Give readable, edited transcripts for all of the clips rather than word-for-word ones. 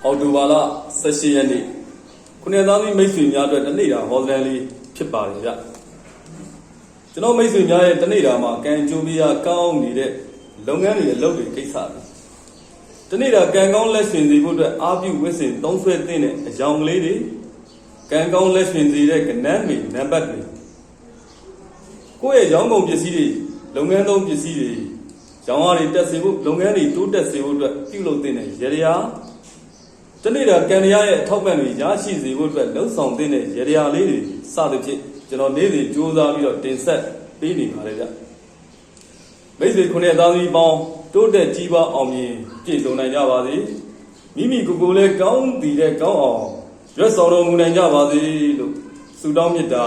အော်တိုဘာလ18ရက်နေ့ခုနှစ်သားသမီးမိတ်ဆွေများအတွက်တနေ့တာဟောစတန်လေးဖြစ်ပါတယ်ဗျကျွန်တော်မိတ်ဆွေများရဲ့တနေ့တာမှာကံကြိုးပြကောင်းနေတဲ့လုပ်ငန်းတွေအလုပ်တွေကိစ္စတွေတနေ့တာကံကောင်းလက်ရှင်စီဖို့အတွက်အားပြုဝစ်စင်သုံးဆွဲသင့်တဲ့အကြောင်းကလေးတွေကံကောင်းလက်ရှင်စီတဲ့ကဏ္ဍတွေနံပါတ်တွေကိုယ့်ရဲ့ရောင်းကုန်ပစ္စည်းတွေလုပ်ငန်းသုံးပစ္စည်းတွေရောင်းအားတွေတက်စေဖို့လုပ်ငန်းတွေတိုးတက်စေဖို့အတွက်ပြုလုပ်သင့်တဲ့ရရာတနေ့တာကံရရဲ့အထောက်ပံ့တွေရရှိစေဖို့အတွက်လှုံ့ဆော်သင့်တဲ့ရရာလေးတွေစသဖြင့်ကျွန်တော်နေ့စဉ်ကြိုးစားပြီးတော့တင်ဆက်ပေးနေပါတယ်ဗျမိတ်ဆွေခုနှစ်သားသမီးပေါင်းတိုးတက်ကြီးပွားအောင်မြင်ပြည့်စုံနိုင်ကြပါစေမိမိကိုယ်ကိုယ်လည်းကောင်းတည်တဲ့ကောင်းအောင်ရွတ်ဆောင်တော်မူနိုင်ကြပါစေလို့ဆုတောင်းမေတ္တာ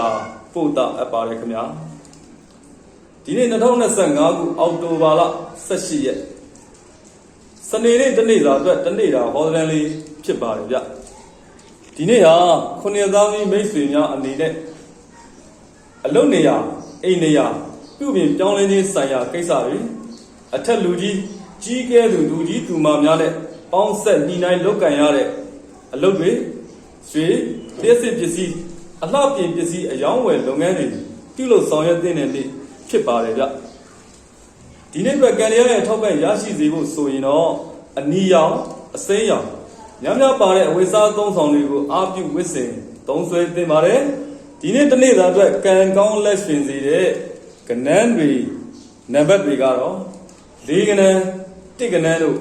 ပို့တာအပ်ပါတယ်ခင်ဗျာဒီနေ့2025ခုအောက်တိုဘာလ18ရက်စနေနေ့တနေ့စာအတွက်တနေ့တာဟောစတန်လေးဖြစ်ပါတယ်ဗျဒီနေ့ဟာခုနှစ်သားသမီးမိတ်ဆွေများအနေနဲ့အလုပ်နေရာအိမ်နေရာပြုပြင်ပြောင်းလဲခြင်းဆိုင်ရာကိစ္စတွေအထက်လူကြီးကြီးကဲသူလူကြီးသူမများနဲ့ပေါင်းဆက်ညှိနှိုင်းလုပ်ကံရတဲ့အလုပ်တွေရွှေလျှက်စစ်ပစ္စည်းအလှပြင်ပစ္စည်းအယောင်းဝယ်လုပ်ငန်းတွေပြုလုပ်ဆောင်ရွက်တဲ့နေ့ဖြစ်ပါတယ်ဗျဒီနေ့အတွက်ကံရရဲ့ထောက်ပံ့ရရှိစေဖို့ဆိုရင်တော့အနီရောင်အစိမ်းရောင်များများပါတဲ့အဝိစားသုံးဆောင်တွေကိုအားပြုဝစ်စင်သုံးဆွဲသင့်ပါတယ်ဒီနေ့တနေ့သာအတွက်ကံကောင်းလက်ရှင်စေတဲ့ကဏ္ဍတွေနံပါတ်တွေကတော့၄ကဏ္ဍ၁ကဏ္ဍတို့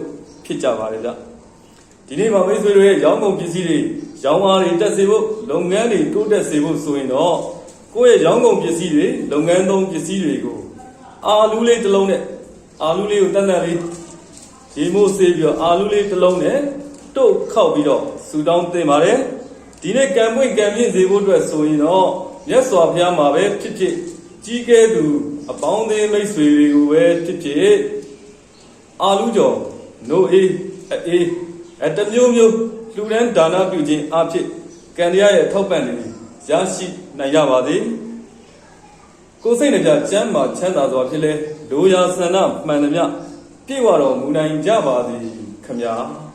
ဖြစ်ကြပါတယ်ဗျဒီနေ့မှာမိတ်ဆွေတို့ရဲ့ရောင်းကုန်ပစ္စည်းတွေရောင်းအားတွေတက်စေဖို့လုပ်ငန်းတွေတိုးတက်စေဖို့ဆိုရင်တော့ကိုယ့်ရဲ့ရောင်းကုန်ပစ္စည်းတွေလုပ်ငန်းသုံးပစ္စည်းတွေကိုအာလူးလေးတစ်လုံးနဲ့အာလူးလေးကိုတန်းတန်းလေးရေမိုးဆေးပြီးတော့အာလူးလေးတစ်လုံးနဲ့တုတ်ခောက်ပြီးတော့ဆူတောင်းတင်ပါတယ်ဒီနေ့ကံပွင့်ကံမြင့်စေဖို့အတွက်ဆိုရင်တော့မြတ်စွာဘုရားမှာပဲဖြစ်ဖြစ်ကြီးကဲသူအပေါင်းအသင်းမိတ်ဆွေတွေကိုပဲဖြစ်ဖြစ်အာလူးကျော်နိုးအေးအေးတမျိုးမျိုးလှူဒန်းဒါနပြုခြင်းအဖြစ်ကံတရားရဲ့ထောက်ပံ့နေရရှိနိုင်ကြပါသည်ကိုယ်စိတ်နှပြချမ်းသာချမ်းသာစွာဖြစ်လဲလိုရာဆန္ဒမှန်သမျှပြည့်ဝတော်မူနိုင်ကြပါသည်ခမညာ